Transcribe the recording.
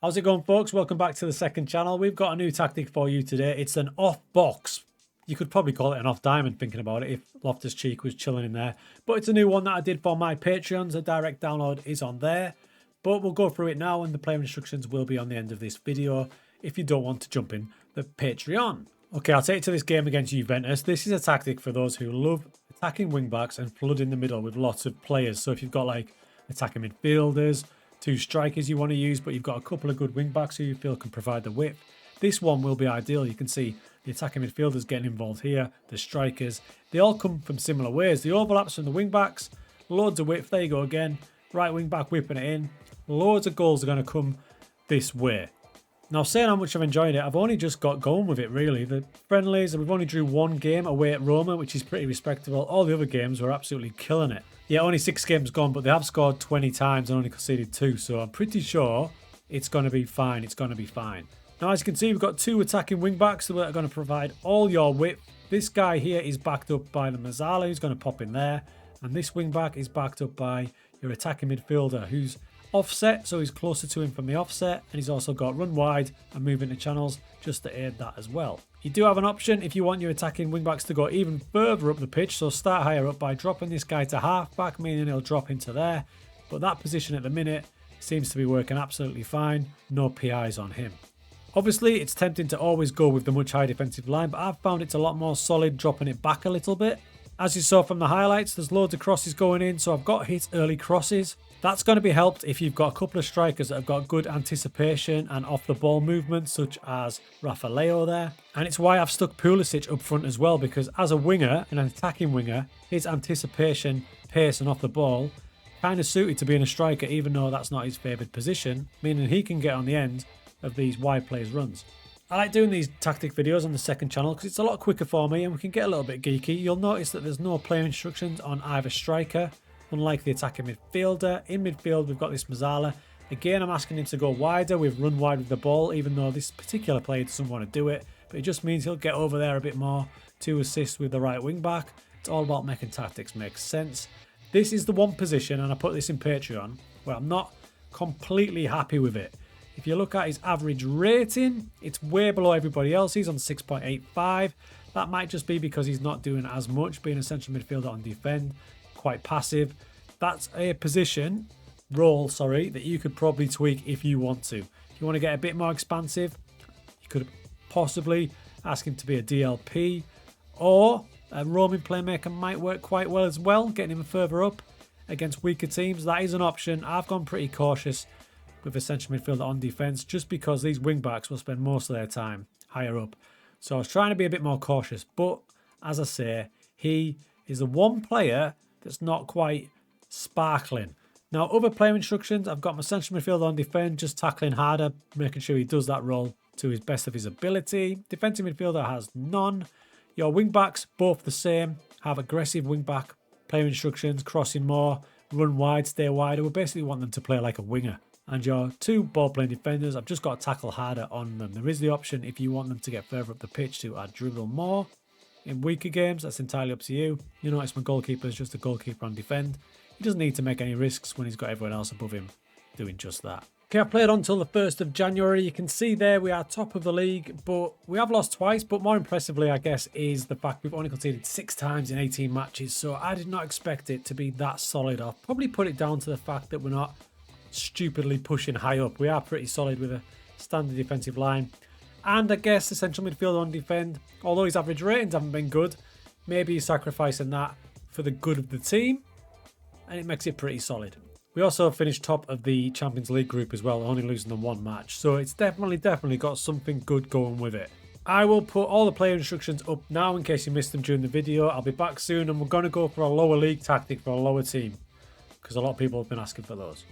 How's it going, folks? Welcome back to the second channel. We've got a new tactic for you today. It's an off box. You could probably call it an off diamond thinking about it if Loftus-Cheek was chilling in there. But it's a new one that I did for my Patreons. A direct download is on there. But we'll go through it now and the player instructions will be on the end of this video if you don't want to jump in the Patreon. Okay, I'll take you to this game against Juventus. This is a tactic for those who love attacking wingbacks and flooding the middle with lots of players. So if you've got like attacking midfielders, two strikers you want to use, but you've got a couple of good wingbacks who you feel can provide the width, this one will be ideal. You can see the attacking midfielders getting involved here, the strikers. They all come from similar ways. The overlaps from the wingbacks, loads of width. There you go again. Right wing-back whipping it in. Loads of goals are going to come this way. Now, saying how much I've enjoyed it, I've only just got going with it, really. The friendlies, we've only drew one game away at Roma, which is pretty respectable. All the other games were absolutely killing it. Yeah, only 6 games gone, but they have scored 20 times and only conceded 2, so I'm pretty sure it's going to be fine. It's going to be fine. Now, as you can see, we've got 2 attacking wing-backs that are going to provide all your width. This guy here is backed up by the Mazzala, who's going to pop in there. And this wing-back is backed up by your attacking midfielder, who's offset, so he's closer to him from the offset, and he's also got run wide and move into channels just to aid that as well. You do have an option if you want your attacking wingbacks to go even further up the pitch, so start higher up by dropping this guy to half-back, meaning he'll drop into there, but that position at the minute seems to be working absolutely fine. No PIs on him. Obviously, it's tempting to always go with the much higher defensive line, but I've found it's a lot more solid dropping it back a little bit. As you saw from the highlights, there's loads of crosses going in, so I've got hit early crosses. That's going to be helped if you've got a couple of strikers that have got good anticipation and off-the-ball movement, such as Rafael there. And it's why I've stuck Pulisic up front as well, because as a winger, an attacking winger, his anticipation, pace and off the ball kind of suited to being a striker, even though that's not his favoured position, meaning he can get on the end of these wide plays runs. I like doing these tactic videos on the second channel because it's a lot quicker for me and we can get a little bit geeky. You'll notice that there's no player instructions on either striker, unlike the attacking midfielder. In midfield, we've got this Mazzala. Again, I'm asking him to go wider. We've run wide with the ball, even though this particular player doesn't want to do it. But it just means he'll get over there a bit more to assist with the right wing back. It's all about making tactics make sense. This is the one position, and I put this in Patreon, where I'm not completely happy with it. If you look at his average rating, it's way below everybody else. He's on 6.85. That might just be because he's not doing as much, being a central midfielder on defend, quite passive. That's a position, that you could probably tweak if you want to. If you want to get a bit more expansive, you could possibly ask him to be a DLP, or a roaming playmaker might work quite well as well, getting him further up against weaker teams. That is an option. I've gone pretty cautious with a central midfielder on defence, just because these wing-backs will spend most of their time higher up. So I was trying to be a bit more cautious, but as I say, he is the one player that's not quite sparkling. Now, other player instructions, I've got my central midfielder on defend, just tackling harder, making sure he does that role to his best of his ability. Defensive midfielder has none. Your wing-backs, both the same, have aggressive wing-back player instructions, crossing more, run wide, stay wider. We basically want them to play like a winger. And your 2 ball-playing defenders, I've just got to tackle harder on them. There is the option, if you want them to get further up the pitch, to add dribble more. In weaker games, that's entirely up to you. You notice my goalkeeper is just a goalkeeper on defend. He doesn't need to make any risks when he's got everyone else above him doing just that. Okay, I played on until the 1st of January. You can see there we are top of the league, but we have lost twice. But more impressively, I guess, is the fact we've only conceded 6 times in 18 matches. So I did not expect it to be that solid. I'll probably put it down to the fact that we're not stupidly pushing high up. We are pretty solid with a standard defensive line, and I guess the central midfielder on defend, although his average ratings haven't been good, maybe he's sacrificing that for the good of the team, and it makes it pretty solid. We also finished top of the Champions League group as well, only losing them 1 match, so it's definitely got something good going with it. I will put all the player instructions up now in case you missed them during the video. I'll be back soon, and we're going to go for a lower league tactic for a lower team, because a lot of people have been asking for those.